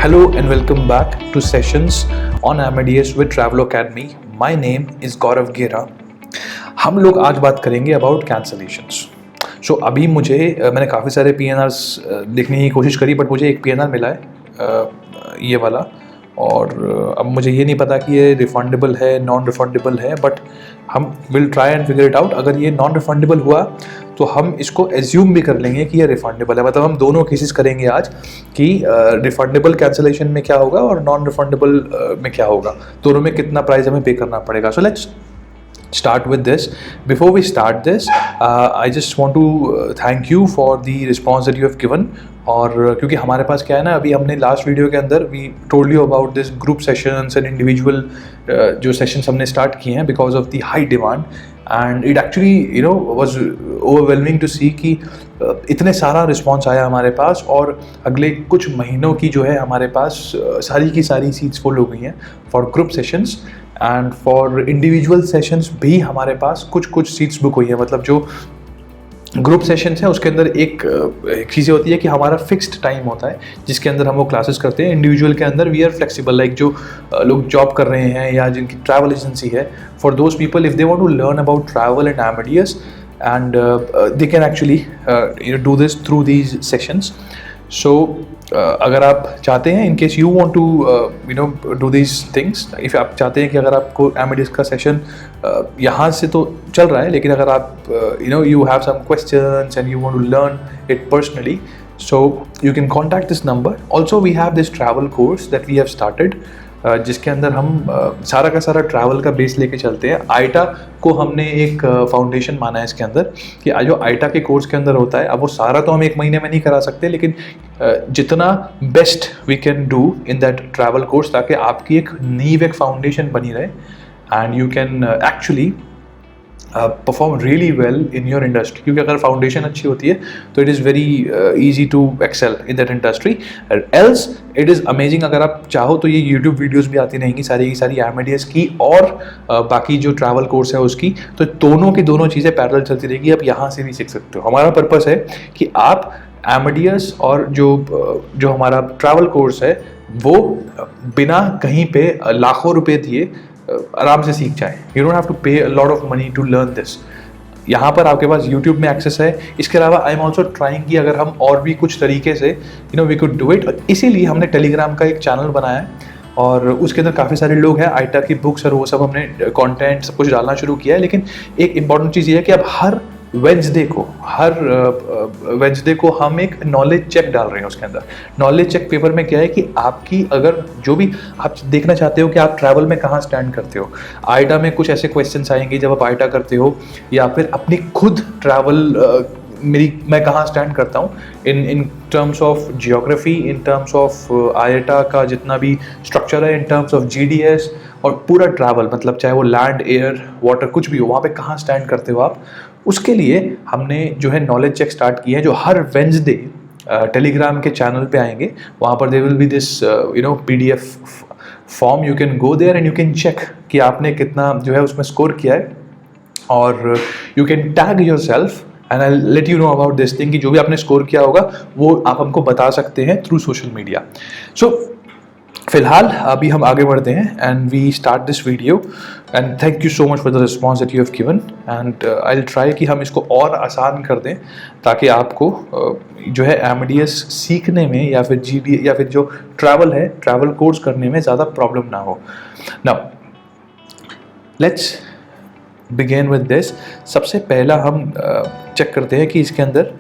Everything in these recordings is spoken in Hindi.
Hello and welcome back to sessions on Amadeus with Travel Academy. My name is Gaurav Gera. हम लोग आज बात करेंगे अबाउट कैंसलेशंस. अभी मैंने काफ़ी सारे PNRs देखने की कोशिश करी, बट मुझे एक PNR मिला है ये वाला, और अब मुझे ये नहीं पता कि ये रिफंडेबल है नॉन रिफंडेबल है, बट हम will try and figure it out. अगर ये नॉन रिफंडेबल हुआ तो हम इसको एज्यूम भी कर लेंगे कि ये रिफंडेबल है. मतलब हम दोनों केसेस करेंगे आज कि रिफंडेबल कैंसलेशन में क्या होगा और नॉन रिफंडेबल में क्या होगा, दोनों में कितना प्राइस हमें पे करना पड़ेगा. So let's start with this. Before we start this, I just want to thank you for the response that you have given. और क्योंकि हमारे पास क्या है ना, अभी हमने लास्ट वीडियो के अंदर we told you about this group sessions and individual जो सेशंस हमने स्टार्ट किए हैं because of the high demand, and it actually was overwhelming to see कि इतने सारा रिस्पॉन्स आया हमारे पास, और अगले कुछ महीनों की जो है हमारे पास सारी की सारी सीट्स फुल हो गई हैं for group sessions. And for individual sessions भी हमारे पास कुछ सीट्स बुक हुई हैं. मतलब जो ग्रुप सेशंस हैं उसके अंदर एक चीज़ें होती है कि हमारा फिक्स्ड टाइम होता है जिसके अंदर हम वो क्लासेस करते हैं. इंडिविजुअल के अंदर वी आर फ्लेक्सिबल, लाइक जो लोग जॉब कर रहे हैं या जिनकी ट्रैवल एजेंसी है, for those people if they want to learn about travel and Amadeus, and they can actually do this through these sessions. So अगर आप चाहते हैं, in case you want to do these things, if आप चाहते हैं कि अगर आपको Amadeus का सेशन यहाँ से तो चल रहा है, लेकिन अगर आप you have some questions and you want to learn it personally, so you can contact this number. Also we have this travel course that we have started, जिसके अंदर हम सारा का सारा ट्रैवल का बेस लेके चलते हैं. आईटा को हमने एक फाउंडेशन माना है इसके अंदर कि जो आईटा के कोर्स के अंदर होता है, अब वो सारा तो हम एक महीने में नहीं करा सकते, लेकिन जितना best we can do in that travel course, ताकि आपकी एक नींव, एक फाउंडेशन बनी रहे, and you can actually perform really well in your industry. क्योंकि अगर फाउंडेशन अच्छी होती है तो it is very easy to excel in that industry. Else it is amazing, अगर आप चाहो तो ये यूट्यूब वीडियोज़ भी आती रहेंगी सारी की सारी Amadeus की और बाकी जो ट्रैवल कोर्स है उसकी, तो दोनों की दोनों चीज़ें पैरेलल चलती रहेगी. आप यहाँ से भी सीख सकते हो. हमारा पर्पस है कि आप Amadeus और जो हमारा ट्रैवल कोर्स है वो बिना कहीं पे लाखों रुपए दिए आराम से सीख जाए. You don't have to pay a lot of money to learn this. यहाँ पर आपके पास YouTube में एक्सेस है. इसके अलावा आई एम ऑल्सो ट्राइंग कि अगर हम और भी कुछ तरीके से वी कुड डू इट. इसीलिए हमने टेलीग्राम का एक चैनल बनाया है, और उसके अंदर काफ़ी सारे लोग हैं. आईटा की बुक्स और वो सब हमने कंटेंट सब कुछ डालना शुरू किया है. लेकिन एक इंपॉर्टेंट चीज़ ये है कि अब हर वेंसडे को हम एक नॉलेज चेक डाल रहे हैं. उसके अंदर नॉलेज चेक पेपर में क्या है कि आपकी अगर जो भी आप देखना चाहते हो कि आप ट्रैवल में कहाँ स्टैंड करते हो, आईटा में कुछ ऐसे क्वेश्चंस आएंगे जब आप आईटा करते हो, या फिर अपनी खुद ट्रैवल मैं कहाँ स्टैंड करता हूँ in terms of geography, in terms of IATA का जितना भी स्ट्रक्चर है, इन टर्म्स ऑफ GDS, और पूरा ट्रैवल मतलब चाहे वो लैंड, एयर, वाटर कुछ भी हो, वहाँ पे कहाँ स्टैंड करते हो आप. उसके लिए हमने जो है नॉलेज चेक स्टार्ट की है, जो हर वेंसडे टेलीग्राम के चैनल पे आएंगे. वहाँ पर there will be this PDF form. You can go there and you can check कि आपने कितना जो है उसमें स्कोर किया है, और you can tag your self and I let you know about this thing कि जो भी आपने स्कोर किया होगा वो आप हमको बता सकते हैं थ्रू सोशल मीडिया. सो फिलहाल अभी हम आगे बढ़ते हैं and we start this video. And thank you so much for the response that you have given, and I will try कि हम इसको और आसान कर दें ताकि आपको जो है Amadeus सीखने में या फिर GD या फिर जो ट्रैवल कोर्स करने में ज़्यादा प्रॉब्लम ना हो. Now let's begin with this. सबसे पहला हम चेक करते हैं कि इसके अंदर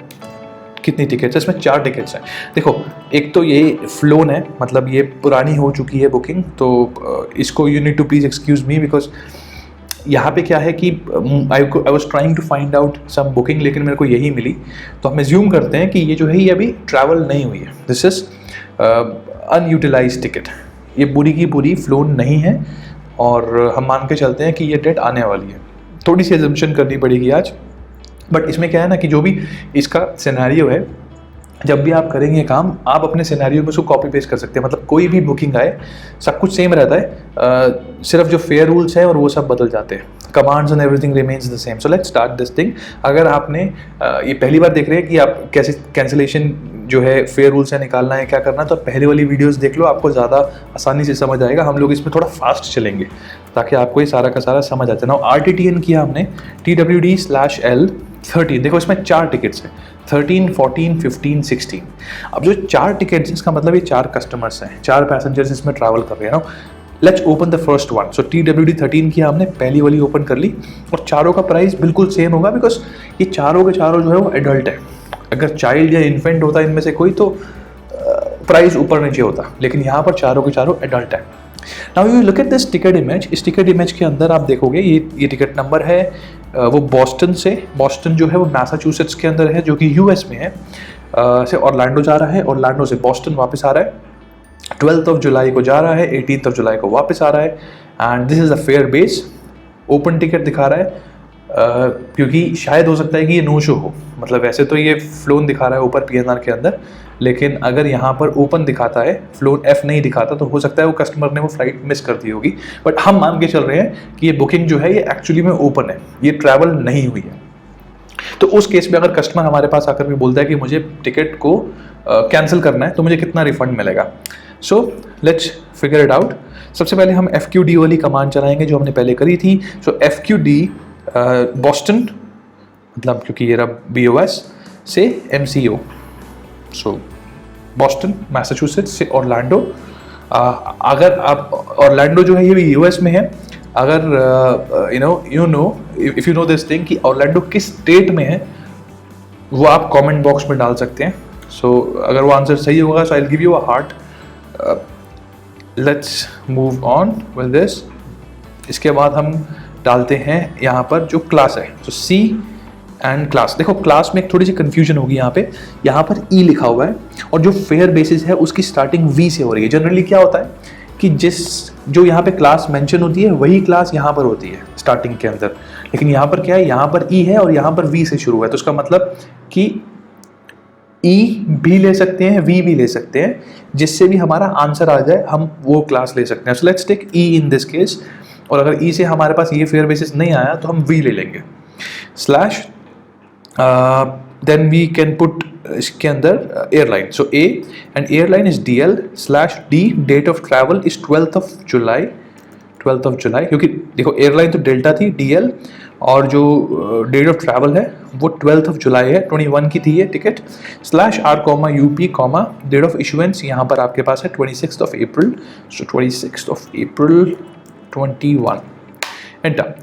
कितनी टिकट्स है. इसमें 4 टिकट्स हैं. देखो, एक तो ये फ्लोन है, मतलब ये पुरानी हो चुकी है बुकिंग, तो इसको you need to please excuse me, because यहाँ पे क्या है कि I was trying to find out some booking, लेकिन मेरे को यही मिली. तो हम एज्यूम करते हैं कि ये जो है ये अभी ट्रैवल नहीं हुई है. This is unutilise ticket. ये पूरी की पूरी फ्लोन नहीं है, और हम मान के चलते हैं कि ये डेट आने वाली है. थोड़ी सी एजम्पशन करनी पड़ेगी आज, बट इसमें क्या है ना कि जो भी इसका सिनेरियो है जब भी आप करेंगे काम, आप अपने सिनेरियो में उसको कॉपी पेस्ट कर सकते हैं। मतलब कोई भी बुकिंग आए, सब कुछ सेम रहता है, सिर्फ जो फेयर रूल्स हैं और वो सब बदल जाते हैं। Commands and everything remains the same. So let's start this thing. अगर आपने ये पहली बार देख रहे हैं कि आप कैसे कैंसिलेशन जो है फेयर रूल से निकालना है, क्या करना है, तो पहले वाली वीडियोस देख लो, आपको ज़्यादा आसानी से समझ आएगा। हम लोग इसमें थोड़ा फास्ट चलेंगे ताकि आपको ये सारा का सारा समझ आ जाए। नाउ RTTN किया हमने, TWD/L 13। देखो इसमें 4 टिकट्स हैं, 13, 14, 15, 16। अब जो 4 टिकट्स, इसका मतलब ये 4 कस्टमर्स हैं, 4 पैसेंजर्स इसमें ट्रैवल कर रहे हैं ना। Let's open the first one. So TWD 13 किया हमने, पहली वाली ओपन कर ली, और चारों का प्राइस बिल्कुल सेम होगा बिकॉज ये चारों के चारों जो है वो एडल्ट है। अगर चाइल्ड या इन्फेंट होता है इनमें से कोई तो प्राइस ऊपर नीचे होता, लेकिन यहाँ पर चारों के चारों एडल्ट है। Now you look at this ticket image. इस टिकट इमेज के अंदर आप देखोगे ये टिकट नंबर है वो बॉस्टन से, बॉस्टन जो है वो मैसाचुसेट्स के अंदर है, जो कि US में है, से ऑरलैंडो जा रहा है, ऑरलैंडो से बॉस्टन वापस आ रहा है, 12th ऑफ जुलाई को जा रहा है, 18th ऑफ जुलाई को वापस आ रहा है। And this is a fair base. Open ticket दिखा रहा है, क्योंकि शायद हो सकता है कि ये नो शो हो। मतलब वैसे तो ये फ्लोन दिखा रहा है ऊपर PNR के अंदर, लेकिन अगर यहाँ पर ओपन दिखाता है, फ्लोन F नहीं दिखाता, तो हो सकता है वो कस्टमर ने वो फ्लाइट मिस कर दी होगी। बट हम मान के चल रहे हैं कि ये बुकिंग जो है ये एक्चुअली में ओपन है, ये ट्रैवल नहीं हुई है। तो उस केस में अगर कस्टमर हमारे पास आकर के बोलता है कि मुझे टिकट को कैंसिल करना है, तो मुझे कितना रिफंड मिलेगा। So let's figure it out. सबसे पहले हम FQD वाली कमांड चलाएंगे जो हमने पहले करी थी। सो FQD बॉस्टन, मतलब क्योंकि ये रहा BOS से MCO, सो बॉस्टन मैसाचुसेट्स से ऑरलैंडो। अगर आप ऑरलैंडो जो है ये भी US में है, अगर you know if you know this thing कि ऑरलैंडो किस स्टेट में है, वो आप कमेंट बॉक्स में डाल सकते हैं। सो अगर वो आंसर सही होगा so I will give you a heart. Let's move on with this. इसके बाद हम डालते हैं यहाँ पर जो क्लास है, तो C एंड क्लास। देखो क्लास में एक थोड़ी सी कंफ्यूजन होगी यहाँ पर E लिखा हुआ है, और जो फेयर बेसिस है उसकी स्टार्टिंग V से हो रही है। जनरली क्या होता है कि जो यहाँ पे क्लास मेंशन होती है वही क्लास यहाँ पर होती है स्टार्टिंग के अंदर, लेकिन यहाँ पर क्या है, यहाँ पर E है और यहाँ पर V से शुरू है। तो उसका मतलब कि E भी ले सकते हैं, V भी ले सकते हैं, जिससे भी हमारा आंसर आ जाए हम वो क्लास ले सकते हैं। So let's take E in this case. और अगर E से हमारे पास ये फेयर बेसिस नहीं आया तो हम V ले लेंगे। Slash then we can put इसके अंदर airline. So A and airline is DL/D। Date of travel is 12th of July, 12th of July, क्योंकि देखो एयरलाइन तो डेल्टा थी, DL, और जो डेट ऑफ ट्रैवल है वो 12th ऑफ जुलाई है, 21 की थी ये ticket. /R, UP, date of issuance यहाँ पर आपके पास है 26th of April. So 26th of April 21 enter.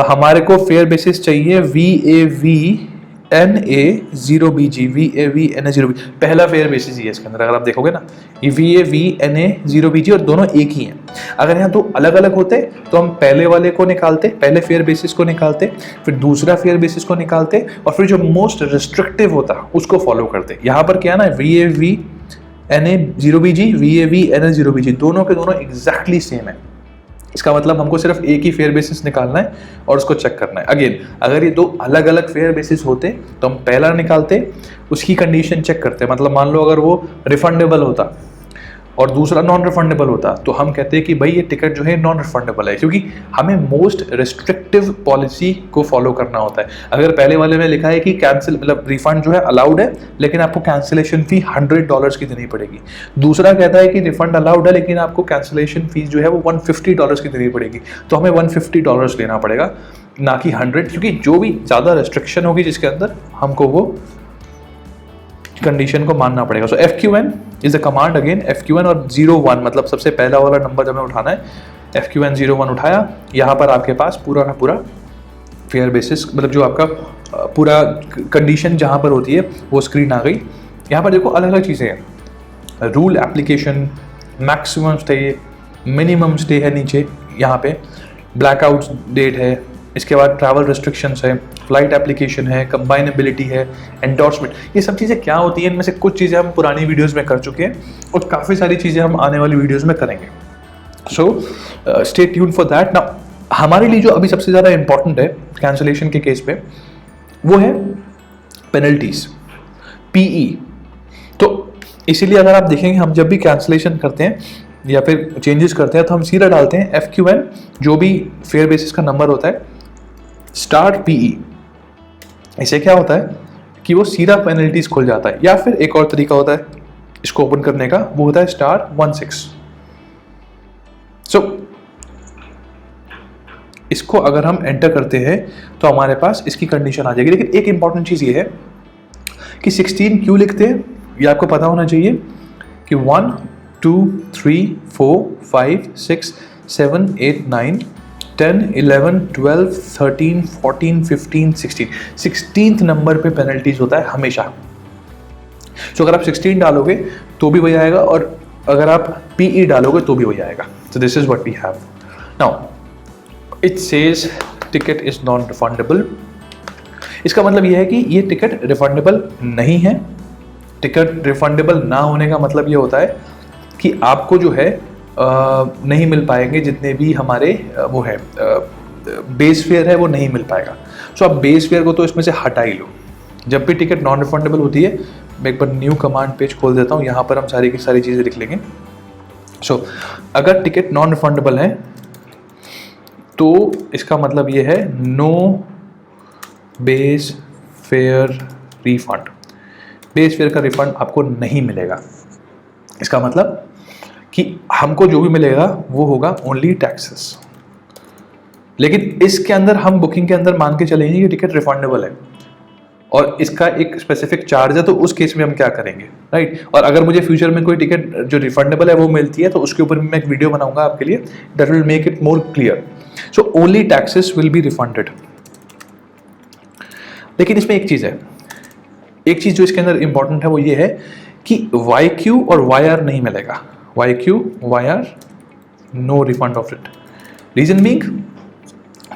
हमारे को फेयर बेसिस चाहिए VAVNA0BG, VAVNA0BG पहला फेयर बेसिस ही है इसके अंदर। अगर आप देखोगे ना, ये VAVNA0BG और दोनों एक ही हैं। अगर यहाँ दो अलग अलग होते तो हम पहले वाले को निकालते, पहले फेयर बेसिस को निकालते, फिर दूसरा फेयर बेसिस को निकालते, और फिर जो मोस्ट रिस्ट्रिक्टिव होता उसको फॉलो करते। यहाँ पर क्या ना, VAVNA0BG, VAVNA0BG दोनों के दोनों एग्जैक्टली सेम है। इसका मतलब हमको सिर्फ एक ही फेयर बेसिस निकालना है और उसको चेक करना है। अगेन अगर ये दो अलग अलग फेयर बेसिस होते तो हम पहला निकालते, उसकी कंडीशन चेक करते। मतलब मान लो अगर वो रिफंडेबल होता और दूसरा नॉन रिफंडेबल होता, तो हम कहते हैं कि भाई ये टिकट जो है नॉन रिफंडेबल है, क्योंकि हमें मोस्ट रिस्ट्रिक्टिव पॉलिसी को फॉलो करना होता है। अगर पहले वाले में लिखा है कि कैंसिल मतलब रिफंड जो है अलाउड है, लेकिन आपको कैंसिलेशन फी $100 की देनी पड़ेगी। दूसरा कहता है कि रिफंड अलाउड है, लेकिन आपको कैंसिलेशन फीस जो है वो $150 की देनी पड़ेगी। तो हमें $150 लेना पड़ेगा, ना कि 100, क्योंकि जो भी ज़्यादा रिस्ट्रिक्शन होगी जिसके अंदर हमको वो कंडीशन को मानना पड़ेगा। सो FQN is a command. Again FQN और 01 मतलब सबसे पहला वाला नंबर हमें उठाना है। FQN 01 उठाया, यहाँ पर आपके पास पूरा का पूरा फेयर बेसिस मतलब जो आपका पूरा कंडीशन जहाँ पर होती है वो स्क्रीन आ गई। यहाँ पर देखो अलग अलग चीज़ें हैं, rule application, maximum stay, minimum stay है नीचे, यहाँ पे ब्लैकआउट डेट है, इसके बाद ट्रैवल रिस्ट्रिक्शंस है, फ्लाइट एप्लीकेशन है, कंबाइनेबिलिटी है, एंडोर्समेंट। ये सब चीज़ें क्या होती हैं, इनमें से कुछ चीज़ें हम पुरानी वीडियोस में कर चुके हैं और काफ़ी सारी चीज़ें हम आने वाली वीडियोस में करेंगे। So stay tune for that. Now हमारे लिए जो अभी सबसे ज़्यादा इंपॉर्टेंट है कैंसिलेशन के केस पे, वो है पेनल्टीज, PE, तो इसीलिए अगर आप देखेंगे हम जब भी कैंसिलेशन करते हैं या फिर चेंजेस करते हैं तो हम सीधा डालते हैं FQN, जो भी फेयर बेसिस का नंबर होता है, स्टार PE। इससे क्या होता है कि वो सीधा पेनल्टीज खुल जाता है। या फिर एक और तरीका होता है इसको ओपन करने का, वो होता है स्टार 16। इसको अगर हम एंटर करते हैं तो हमारे पास इसकी कंडीशन आ जाएगी। लेकिन एक इंपॉर्टेंट चीज ये है कि 16 क्यों लिखते हैं, ये आपको पता होना चाहिए कि 1 2 3 4 5 6 7 8 9 10 11 12 13 14 15 16th नंबर पे पेनल्टीज होता है हमेशा। तो अगर आप 16 डालोगे तो भी वही आएगा, और अगर आप PE डालोगे तो भी वही आएगा। So this is what we have. Now, it says ticket is non-refundable. इसका मतलब यह है कि ये टिकट रिफंडेबल नहीं है। टिकट रिफंडेबल ना होने का मतलब ये होता है कि आपको जो है नहीं मिल पाएंगे जितने भी हमारे वो है बेस फेयर है, वो नहीं मिल पाएगा। सो आप बेस फेयर को तो इसमें से हटा ही लो। जब भी टिकट नॉन रिफंडेबल होती है, मैं एक बार न्यू कमांड पेज खोल देता हूँ, यहाँ पर हम सारी की सारी चीज़ें लिख लेंगे। सो अगर टिकट नॉन रिफंडेबल है तो इसका मतलब ये है no base fare refund. Base fare का रिफंड आपको नहीं मिलेगा। इसका मतलब कि हमको जो भी मिलेगा वो होगा ओनली टैक्सेस। लेकिन इसके अंदर हम बुकिंग के अंदर मान के चलेंगे कि टिकट रिफंडेबल है और इसका एक स्पेसिफिक चार्ज है, तो उस केस में हम क्या करेंगे, राइट। और अगर मुझे फ्यूचर में कोई टिकट जो रिफंडेबल है वो मिलती है तो उसके ऊपर मैं एक वीडियो बनाऊंगा आपके लिए, that will make it more clear. So only taxes will be refunded. लेकिन इसमें एक चीज है, एक चीज जो इसके अंदर इंपॉर्टेंट है वो ये है कि YQ और YR नहीं मिलेगा। YQ YR no refund of it. Reason being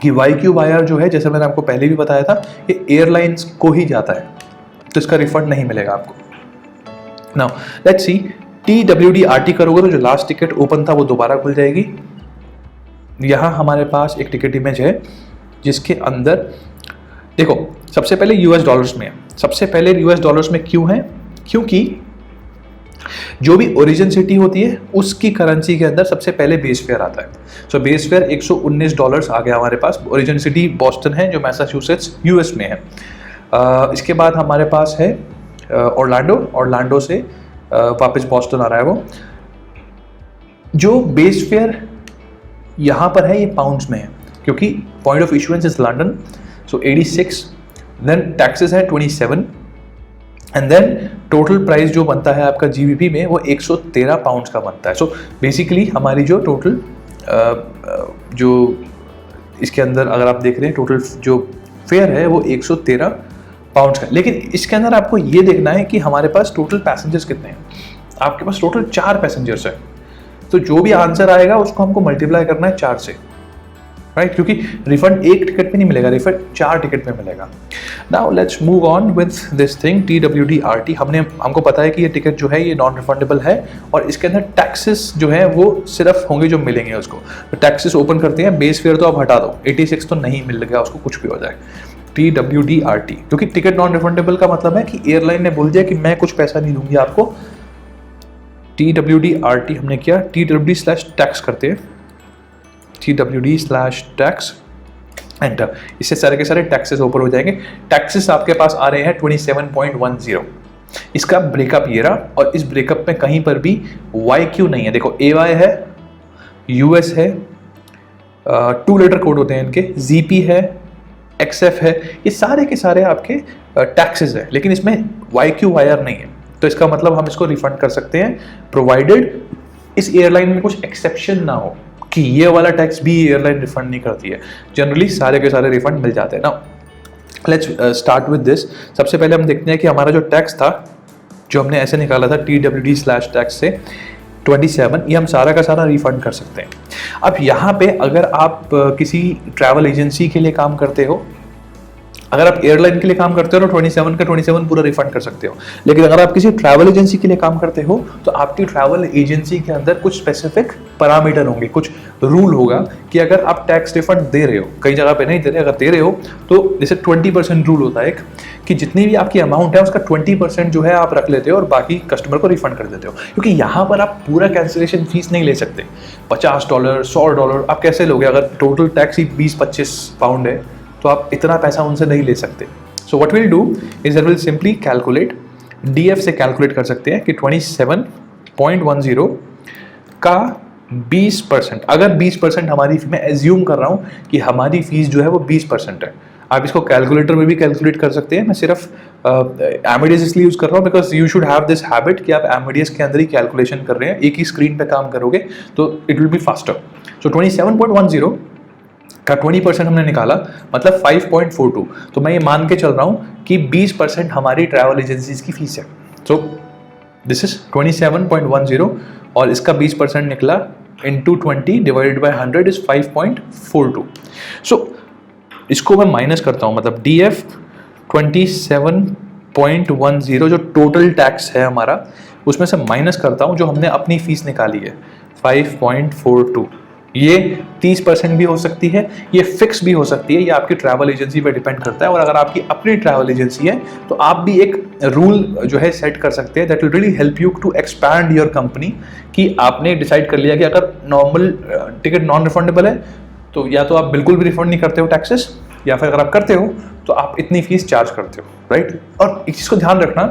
कि YQ YR जो है, जैसे मैंने आपको पहले भी बताया था, ये एयरलाइंस को ही जाता है, तो इसका रिफंड नहीं मिलेगा आपको। नाउ लेट्स सी, TWD-RT करोगे तो जो लास्ट टिकट ओपन था वो दोबारा खुल जाएगी। यहाँ हमारे पास एक टिकट इमेज है जिसके अंदर देखो, सबसे पहले US डॉलर्स में है। सबसे पहले US डॉलर्स में क्यों है? क्योंकि जो भी ओरिजिन सिटी होती है उसकी करेंसी के अंदर सबसे पहले बेस फेयर आता है। सो बेस फेयर $119 आ गया हमारे पास। ओरिजिन सिटी बॉस्टन है जो मैसाचुसेट्स US में है। इसके बाद हमारे पास है ऑरलैंडो से वापस बॉस्टन आ रहा है वो। जो बेस फेयर यहाँ पर है ये पाउंड्स में है क्योंकि point of issuance is London. So 86, then taxes है 27, एंड देन टोटल प्राइस जो बनता है आपका GBP में वो 113 पाउंड्स का बनता है। सो बेसिकली हमारी जो टोटल जो इसके अंदर अगर आप देख रहे हैं टोटल जो फेयर है वो 113 पाउंड्स का। लेकिन इसके अंदर आपको ये देखना है कि हमारे पास टोटल पैसेंजर्स कितने हैं। आपके पास टोटल 4 पैसेंजर्स हैं, तो जो भी आंसर आएगा उसको हमको मल्टीप्लाई करना है 4 से, राइट। क्योंकि रिफंड एक टिकट में नहीं मिलेगा, रिफंड 4 टिकट में मिलेगा। Now let's move on with this thing TWD-RT। हमको पता है कि ये टिकट जो है ये नॉन रिफंडेबल है और इसके अंदर टैक्सेस जो है वो सिर्फ होंगे जो मिलेंगे उसको। तो टैक्सेस ओपन करते हैं, बेस फेयर तो आप हटा दो, 86 तो नहीं मिलेगा उसको, कुछ भी हो जाए। TWD-RT क्योंकि टिकट नॉन रिफंडेबल का मतलब है कि एयरलाइन ने बोल दिया कि मैं कुछ पैसा नहीं दूंगी आपको। TWD-RT हमने किया, TWD/टैक्स करते हैं, TWD/टैक्स, एंटर। इससे सारे के सारे टैक्सेस ऊपर हो जाएंगे। टैक्सेस आपके पास आ रहे हैं 27.10। इसका ब्रेकअप ये रहा, और इस ब्रेकअप में कहीं पर भी YQ नहीं है। देखो AY है, US है, 2 लेटर कोड होते हैं इनके, ZP है, XF है, ये सारे के सारे आपके टैक्सेस है, लेकिन इसमें YQ YR नहीं है। तो इसका मतलब हम इसको रिफंड कर सकते हैं प्रोवाइडेड इस एयरलाइन में कुछ एक्सेप्शन ना हो कि ये वाला टैक्स भी एयरलाइन रिफंड नहीं करती है। जनरली सारे के सारे रिफंड मिल जाते हैं। Now let's start with this. सबसे पहले हम देखते हैं कि हमारा जो टैक्स था जो हमने ऐसे निकाला था TWD/टैक्स से 27, ये हम सारा का सारा रिफंड कर सकते हैं। अब यहाँ पे अगर आप किसी ट्रैवल एजेंसी के लिए काम करते हो अगर आप एयरलाइन के लिए काम करते हो तो 27 का 27 पूरा रिफंड कर सकते हो। लेकिन अगर आप किसी ट्रैवल एजेंसी के लिए काम करते हो तो आपकी ट्रैवल एजेंसी के अंदर कुछ स्पेसिफिक पैरामीटर होंगे, कुछ रूल होगा कि अगर आप टैक्स रिफंड दे रहे हो, कई जगह पे नहीं दे रहे, अगर दे रहे हो तो जैसे 20% रूल होता है एक, कि जितनी भी आपकी अमाउंट है उसका 20% जो है आप रख लेते हो और बाकी कस्टमर को रिफंड कर देते हो। क्योंकि यहाँ पर आप पूरा कैंसिलेशन फीस नहीं ले सकते। $50 $100 आप कैसे लोगे? अगर टोटल टैक्स ही 20-25 पाउंड है तो आप इतना पैसा उनसे नहीं ले सकते। So what will do is that will simply calculate, DF से कैलकुलेट कर सकते हैं कि 27.10 का 20%, अगर 20% हमारी, मैं एज्यूम कर रहा हूँ कि हमारी फीस जो है वो 20% है। आप इसको कैलकुलेटर में भी कैलकुलेट कर सकते हैं, मैं सिर्फ एमेडियस इसलिए यूज कर रहा हूँ because you should have this habit कि आप एमेडियस के अंदर ही कैलकुलेशन कर रहे हैं, एक ही स्क्रीन पे काम करोगे तो इट विल बी फास्टर। सो 27.10 का 20% हमने निकाला, मतलब 5.42। तो मैं ये मान के चल रहा हूँ कि 20% हमारी ट्रैवल एजेंसीज की फीस है। सो दिस इज 27.10 और इसका 20% निकला इंटू 20 डिवाइडेड बाई 100 इज 5.42। सो इसको मैं माइनस करता हूँ, मतलब डी एफ 27.10 जो टोटल टैक्स है हमारा, उसमें से माइनस करता हूँ जो हमने अपनी फीस निकाली है 5.42। ये 30% भी हो सकती है, ये फिक्स भी हो सकती है, ये आपकी ट्रैवल एजेंसी पे डिपेंड करता है। और अगर आपकी अपनी ट्रैवल एजेंसी है तो आप भी एक रूल जो है सेट कर सकते हैं that will really help you to expand your company, कि आपने डिसाइड कर लिया कि अगर नॉर्मल टिकट नॉन रिफंडेबल है तो या तो आप बिल्कुल भी रिफंड नहीं करते हो टैक्सेस, या फिर अगर आप करते हो तो आप इतनी फीस चार्ज करते हो, राइट। और एक चीज़ को ध्यान रखना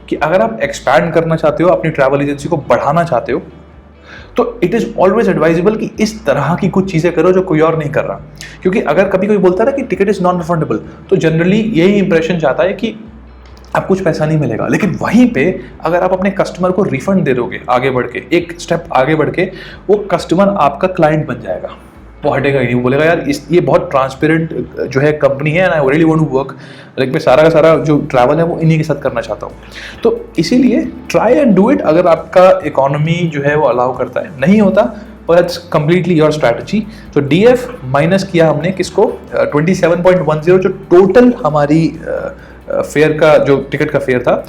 कि अगर आप एक्सपैंड करना चाहते हो, अपनी ट्रैवल एजेंसी को बढ़ाना चाहते हो, तो इट इज ऑलवेज एडवाइजेबल कि इस तरह की कुछ चीजें करो जो कोई और नहीं कर रहा। क्योंकि अगर कभी कोई बोलता है ना कि टिकट इज नॉन रिफंडेबल, तो जनरली यही इंप्रेशन चाहता है कि आप कुछ पैसा नहीं मिलेगा। लेकिन वहीं पे अगर आप अपने कस्टमर को रिफंड दे दोगे, आगे बढ़ के एक स्टेप आगे बढ़ के, वो कस्टमर आपका क्लाइंट बन जाएगा, वो हटेगा ही नहीं, वो बोलेगा यार ये बहुत ट्रांसपेरेंट जो है कंपनी है and I really want to work, like मैं सारा का सारा जो ट्रैवल है वो इन्हीं के साथ करना चाहता हूँ। तो इसीलिए ट्राई एंड डू इट, अगर आपका इकोनॉमी जो है वो अलाउ करता है। नहीं होता और इट्स कंप्लीटली योर स्ट्रैटेजी। तो डीएफ माइनस किया हमने किसको, 27.10 जो टोटल हमारी फेयर का, जो टिकट का फेयर था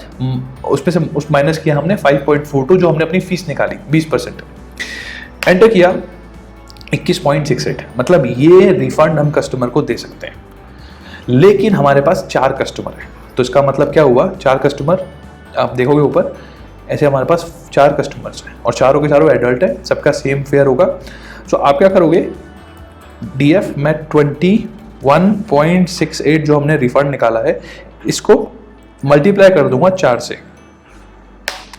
उसमें से उस माइनस किया हमने 5.42 जो हमने अपनी फीस निकाली 20%, एंटर किया 21.68। मतलब ये रिफंड हम कस्टमर को दे सकते हैं। लेकिन हमारे पास 4 कस्टमर हैं, तो इसका मतलब क्या हुआ, 4 कस्टमर, आप देखोगे ऊपर ऐसे हमारे पास 4 कस्टमर्स हैं और चारों के चारों एडल्ट हैं, सबका सेम फेयर होगा। सो आप क्या करोगे, डीएफ में 21.68 जो हमने रिफंड निकाला है इसको मल्टीप्लाई कर दूंगा 4 से,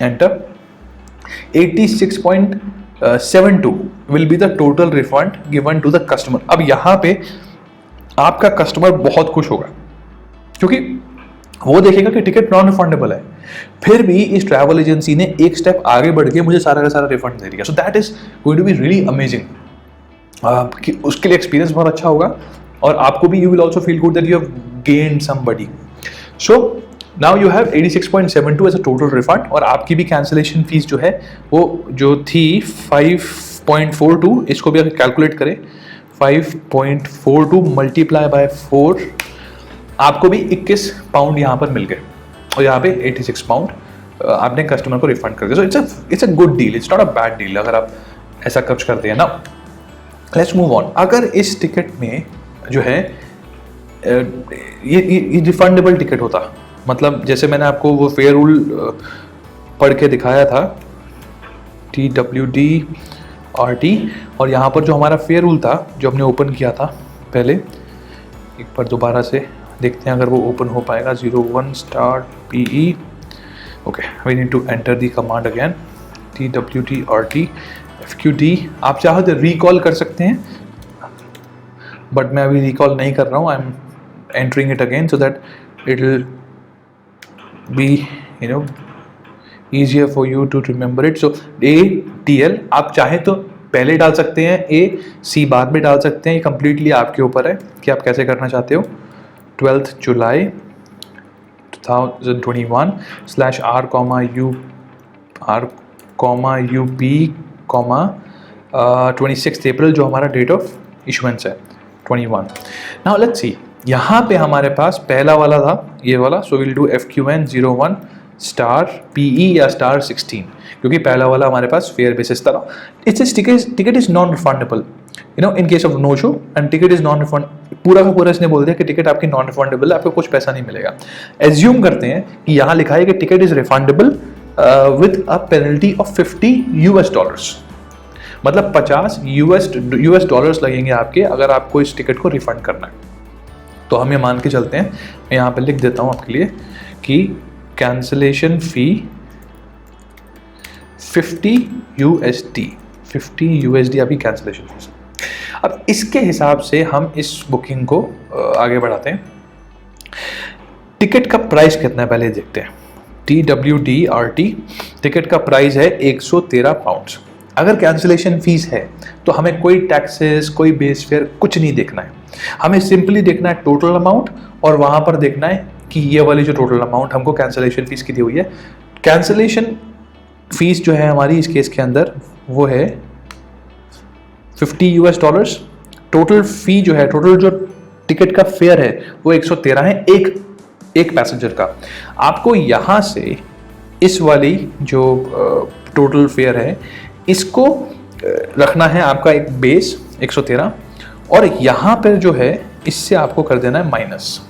enter. 86.72 will be the total refund given to the customer. अब यहां पे आपका कस्टमर बहुत खुश होगा क्योंकि वो देखेगा कि टिकट नॉन रिफंडेबल है, फिर भी इस ट्रैवल एजेंसी ने एक स्टेप आगे बढ़ के मुझे सारा का सारा रिफंड दे दिया। So that is going to be really amazing. उसके लिए एक्सपीरियंस बहुत अच्छा होगा और आपको भी, you will also feel good that you have gained somebody. So now you have 86.72 as a total refund, और आपकी भी कैंसिलेशन फीस जो है वो जो थी 5.42, इसको भी अगर कैलकुलेट करें 5.42 मल्टीप्लाई बाय 4, आपको भी 21 पाउंड यहाँ पर मिल गए और यहाँ पे 86 पाउंड आपने कस्टमर को रिफंड कर दिया। So it's a good deal, it's not a bad deal अगर आप ऐसा खर्च करते हैं ना। Let's move on. अगर इस टिकट में जो है ये रिफंडेबल टिकट होता, मतलब जैसे मैंने आपको वो फेयर रूल पढ़ के दिखाया था TWD-RT, और यहाँ पर जो हमारा फेयर रूल था जो हमने ओपन किया था पहले, एक बार दोबारा से देखते हैं अगर वो ओपन हो पाएगा। 01 start PE, okay, we need to enter the command again, TWD-RT FQD। आप चाहो तो रिकॉल कर सकते हैं बट मैं अभी रिकॉल नहीं कर रहा हूँ, I am entering it again so that it will be easier for you to remember it. So ATL आप चाहे तो पहले डाल सकते हैं, AC बाद में डाल सकते हैं, ये completely आपके ऊपर है कि आप कैसे करना चाहते हो। 12th July 2021 /R, UP, 26th April जो हमारा डेट ऑफ इशुएंस है 21। नाउ लेट्स सी, यहाँ पे हमारे पास पहला वाला था ये वाला, so will do FQN01 star PE या स्टार 16, क्योंकि पहला वाला हमारे पास फेयर बेसिस था। It's ticket is non refundable in case of no show, and ticket is non refund, पूरा का पूरा इसने बोल दिया कि टिकट आपकी नॉन रिफंडेबल है, आपको कुछ पैसा नहीं मिलेगा। एज्यूम करते हैं कि यहाँ लिखा है कि ticket is refundable with a penalty of $50, मतलब 50 US डॉलर्स लगेंगे आपके अगर आपको इस टिकट को रिफंड करना है। तो हम ये मान के चलते हैं, मैं यहाँ पे लिख देता हूँ आपके लिए कि कैंसिलेशन फी 50 USD आपकी कैंसिलेशन फीस। अब इसके हिसाब से हम इस बुकिंग को आगे बढ़ाते हैं। टिकट का प्राइस कितना है पहले देखते हैं। TWDRT टिकट का प्राइस है 113 पाउंड्स। अगर कैंसिलेशन फीस है तो हमें कोई टैक्सेस, कोई बेस फेयर कुछ नहीं देखना है, हमें सिंपली देखना है टोटल अमाउंट, और वहां पर देखना है कि ये वाली जो टोटल अमाउंट हमको कैंसिलेशन फीस की दी हुई है। कैंसिलेशन फीस जो है हमारी इस केस के अंदर वो है $50। टोटल फी जो है, टोटल जो टिकट का फेयर है वो 113 है एक पैसेंजर का। आपको यहाँ से इस वाली जो टोटल फेयर है इसको रखना है आपका एक बेस 113, और यहाँ पर जो है इससे आपको कर देना है माइनस।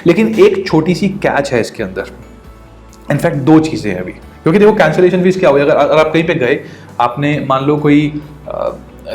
लेकिन एक छोटी सी कैच है इसके अंदर, इनफैक्ट दो चीज़ें हैं अभी, क्योंकि देखो कैंसिलेशन फीस क्या हुई, अगर आप कहीं पे गए, आपने मान लो कोई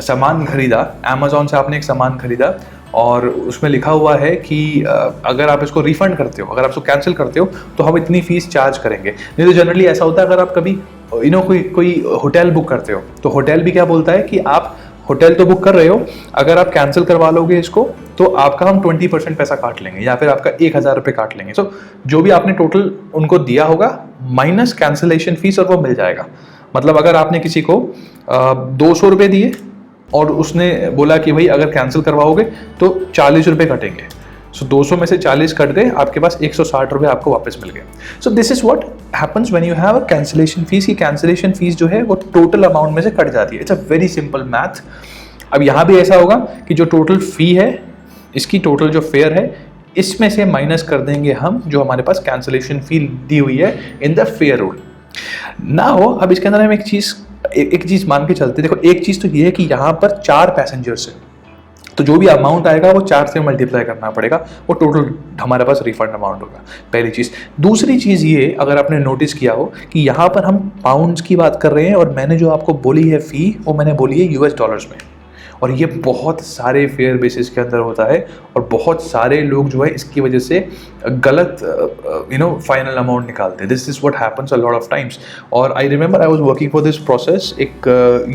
सामान खरीदा, अमेजोन से आपने एक सामान खरीदा और उसमें लिखा हुआ है कि अगर आप इसको रिफंड करते हो, अगर आप इसको कैंसिल करते हो तो हम इतनी फीस चार्ज करेंगे। नहीं तो जनरली ऐसा होता है, अगर आप कभी कोई होटल बुक करते हो तो होटल भी क्या बोलता है कि आप होटल तो बुक कर रहे हो, अगर आप कैंसिल करवा लोगे इसको तो आपका हम 20% पैसा काट लेंगे या फिर आपका 1000 रुपये काट लेंगे। सो जो भी आपने टोटल उनको दिया होगा माइनस कैंसिलेशन फीस, और वो मिल जाएगा। मतलब अगर आपने किसी को 200 रुपये दिए और उसने बोला कि भाई अगर कैंसिल करवाओगे तो 40 रुपये कटेंगे, सो 200 में से 40 कट गए, आपके पास 160 रुपये आपको वापस मिल गए। So this is what happens when you have a cancellation fees. की कैंसिलेशन फीस जो है वो टोटल अमाउंट में से कट जाती है। It's a very simple math. अब यहाँ भी ऐसा होगा कि जो टोटल फी है, इसकी टोटल जो फेयर है, इसमें से माइनस कर देंगे हम जो हमारे पास कैंसिलेशन फी दी हुई है इन द फेयर रूल। ना हो अब इसके अंदर हम एक चीज मान के चलते। देखो एक चीज तो ये है कि यहाँ पर 4 पैसेंजर्स है, तो जो भी अमाउंट आएगा वो 4 से मल्टीप्लाई करना पड़ेगा, वो टोटल हमारे पास रिफंड अमाउंट होगा, पहली चीज़। दूसरी चीज़ ये, अगर आपने नोटिस किया हो कि यहाँ पर हम पाउंड्स की बात कर रहे हैं और मैंने जो आपको बोली है फ़ी वो मैंने बोली है US डॉलर्स में, और ये बहुत सारे फेयर बेसिस के अंदर होता है और बहुत सारे लोग जो है इसकी वजह से गलत फाइनल अमाउंट निकालते हैं। This is what happens a lot of times. और I remember I was working for this process, एक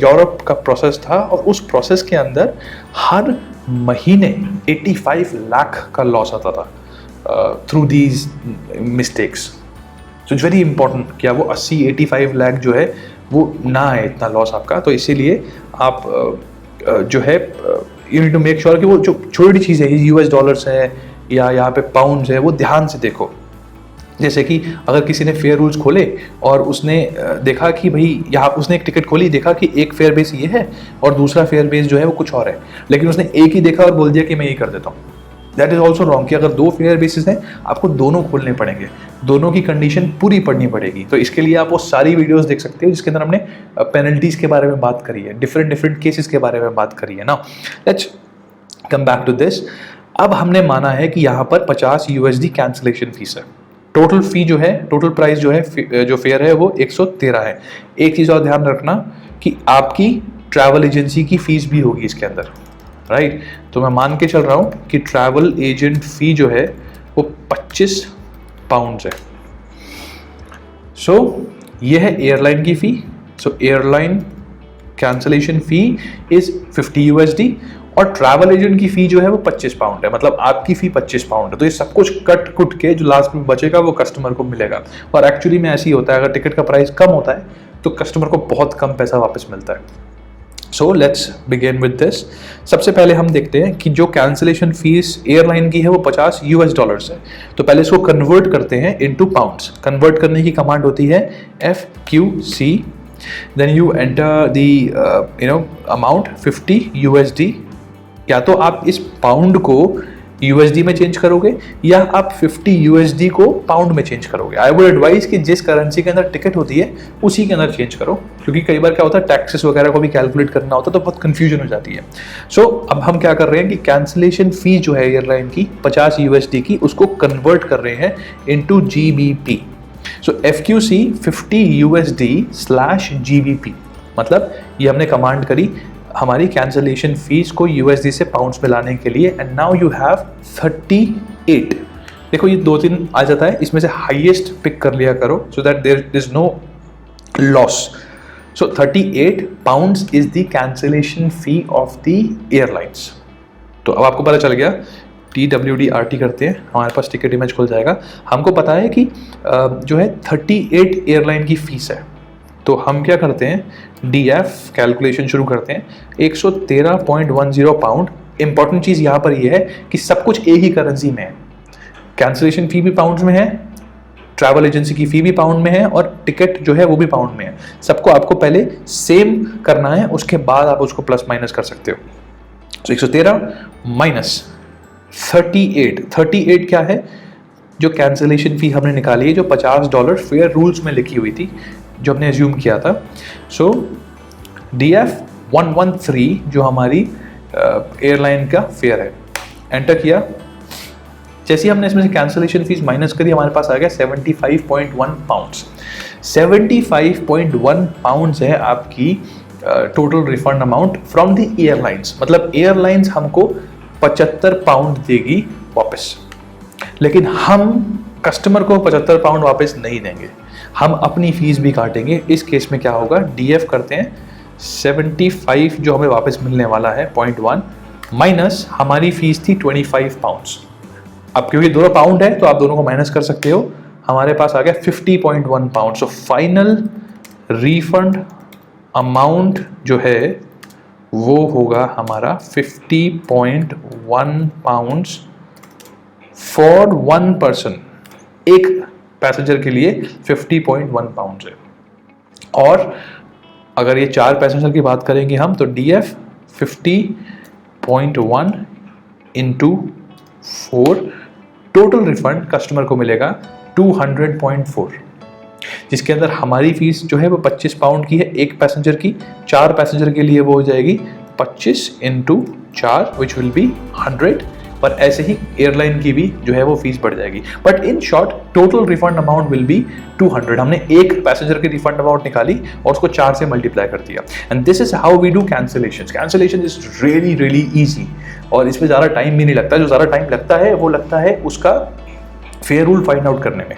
यूरोप का प्रोसेस था और उस प्रोसेस के अंदर हर महीने 85 लाख का लॉस आता था through these mistakes. So it's very important कि वो 80-85 लाख जो है वो ना आए इतना लॉस आपका। तो इसीलिए आप जो है you need to make sure कि वो जो छोटी चीज़ें US डॉलर्स है या यहाँ पे पाउंड्स है वो ध्यान से देखो। जैसे कि अगर किसी ने फेयर रूल्स खोले और उसने देखा कि भाई यहाँ उसने एक टिकट खोली, देखा कि एक फेयर बेस ये है और दूसरा फेयर बेस जो है वो कुछ और है, लेकिन उसने एक ही देखा और बोल दिया कि मैं ये कर देता हूँ, दैट इज ऑल्सो रॉन्ग। कि अगर 2 फेयर बेसिस हैं आपको दोनों खोलने पड़ेंगे, दोनों की कंडीशन पूरी पढ़नी पड़ेगी। तो इसके लिए आप वो सारी वीडियोस देख सकते हो जिसके अंदर हमने पेनल्टीज के बारे में बात करी है, डिफरेंट केसेस के बारे में बात करी है ना। Let's come back to this. अब हमने माना है कि यहाँ पर 50 USD कैंसिलेशन फीस है। टोटल फी जो है, टोटल प्राइस जो है, जो फेयर है वो 113 है। एक चीज़ और ध्यान रखना कि आपकी ट्रैवल एजेंसी की फीस भी होगी इसके अंदर, राइट। तो मैं मान के चल रहा हूँ कि ट्रैवल एजेंट फी जो है वो 25 पाउंड्स है। सो ये है एयरलाइन की fee. So airline cancellation fee is 50 USD और ट्रैवल एजेंट की फी जो है वो 25 पाउंड है। मतलब आपकी फी 25 पाउंड है। तो ये सब कुछ कट कुट के जो लास्ट में बचेगा वो कस्टमर को मिलेगा। और एक्चुअली में ऐसे ही होता है, अगर टिकट का प्राइस कम होता है तो कस्टमर को बहुत कम पैसा वापस मिलता है। So let's begin with this. सबसे पहले हम देखते हैं कि जो कैंसिलेशन फीस एयरलाइन की है वो 50 US डॉलर्स है। तो पहले इसको कन्वर्ट करते हैं इनटू पाउंड्स। कन्वर्ट करने की कमांड होती है FQC, then you enter the amount 50 USD। या तो आप इस पाउंड को USD में चेंज करोगे या आप 50 USD को पाउंड में चेंज करोगे। आई वुड एडवाइज कि जिस करेंसी के अंदर टिकट होती है उसी के अंदर चेंज करो, क्योंकि कई बार क्या होता है टैक्सेस वगैरह को भी कैलकुलेट करना होता है तो बहुत कंफ्यूजन हो जाती है। सो अब हम क्या कर रहे हैं कि कैंसिलेशन फी जो है एयरलाइन की 50 USD की, उसको कन्वर्ट कर रहे हैं इनटू GBP। सो FQC 50 USD/GBP, मतलब ये हमने कमांड करी हमारी कैंसिलेशन फीस को USD से पाउंड्स में लाने के लिए। And now you have 38। देखो ये 2-3 आ जाता है, इसमें से हाईएस्ट पिक कर लिया करो so that there is no loss. So 38 pounds is the cancellation fee of the airlines. तो अब आपको पता चल गया, TWDRT करते हैं, हमारे पास टिकट इमेज खुल जाएगा। हमको पता है कि जो है 38 एयरलाइन की फीस है, तो हम क्या करते हैं DF कैलकुलेशन शुरू करते हैं 113.10 पाउंड। इंपॉर्टेंट चीज़ यहाँ पर यह है कि सब कुछ एक ही करेंसी में है, कैंसिलेशन फी भी पाउंड्स में है, ट्रैवल एजेंसी की फी भी पाउंड में है और टिकट जो है वो भी पाउंड में है। सबको आपको पहले सेम करना है, उसके बाद आप उसको प्लस माइनस कर सकते हो। तो 113 माइनस 38 क्या है, जो कैंसिलेशन फी हमने निकाली है, जो $50 फेयर रूल्स में लिखी हुई थी, जो हमने एज्यूम किया था। सो DF 113 जो हमारी एयरलाइन का फेयर है, एंटर किया। जैसे ही हमने इसमें से कैंसिलेशन फीस माइनस करी, हमारे पास आ गया 75.1 पाउंड्स। 75.1 पाउंड्स है आपकी total refund amount from the airlines. मतलब एयरलाइंस हमको 75 पाउंड देगी वापस, लेकिन हम कस्टमर को 75 पाउंड वापस नहीं देंगे, हम अपनी फीस भी काटेंगे। इस केस में क्या होगा, DF करते हैं 75 जो हमें वापस मिलने वाला है 0.1 माइनस हमारी फीस थी 25 पाउंड्स। अब क्योंकि दोनों पाउंड है तो आप दोनों को माइनस कर सकते हो, हमारे पास आ गया 50.1 pound. So final refund amount जो है वो होगा हमारा 50.1 पाउंड्स फॉर 1 पर्सन। एक पैसेंजर के लिए 50.1 पाउंड्स है। और अगर ये 4 पैसेंजर की बात करेंगे हम, तो DF 50.1 into 4, total refund customer को मिलेगा 200.4, जिसके अंदर हमारी फीस जो है वो 25 पाउंड की है एक पैसेंजर की। 4 पैसेंजर के लिए वो हो जाएगी 25 इंटू 4 विच विल बी 100। पर ऐसे ही एयरलाइन की भी जो है वो फीस बढ़ जाएगी। But in short total refund amount will be 200। हमने एक पैसेंजर की रिफंड अमाउंट निकाली और उसको 4 से मल्टीप्लाई कर दिया। And this is how we do cancellation. Cancellation is really really easy और इसमें ज़्यादा टाइम भी नहीं लगता। जो ज़्यादा टाइम लगता है वो लगता है उसका फेयर रूल फाइंड आउट करने में।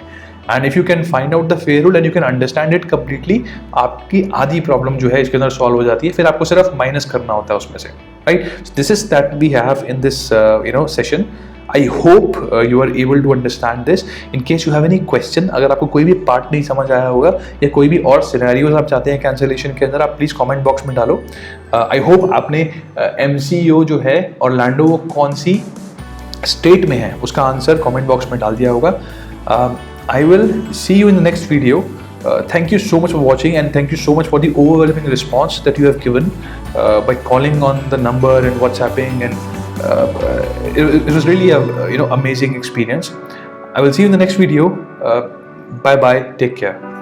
And if you can find out the fair rule and you can understand it completely, आपकी आधी प्रॉब्लम जो है इसके अंदर सॉल्व हो जाती है। फिर आपको सिर्फ माइनस करना होता है उसमें से, right? This is that we have in this session. I hope you are able to understand this. In case you have any question, अगर आपको कोई भी पार्ट नहीं समझ आया होगा या कोई भी और सिनेरियोज आप चाहते हैं कैंसिलेशन के अंदर, आप प्लीज़ कमेंट बॉक्स में डालो। आई होप आपने MCO जो है ऑरलैंडो वो कौन सी स्टेट में है उसका आंसर कमेंट बॉक्स में डाल दिया होगा। I will see you in the next video. Thank you so much for watching and thank you so much for the overwhelming response that you have given by calling on the number and WhatsApping, and it was really a amazing experience. I will see you in the next video. Bye bye. Take care.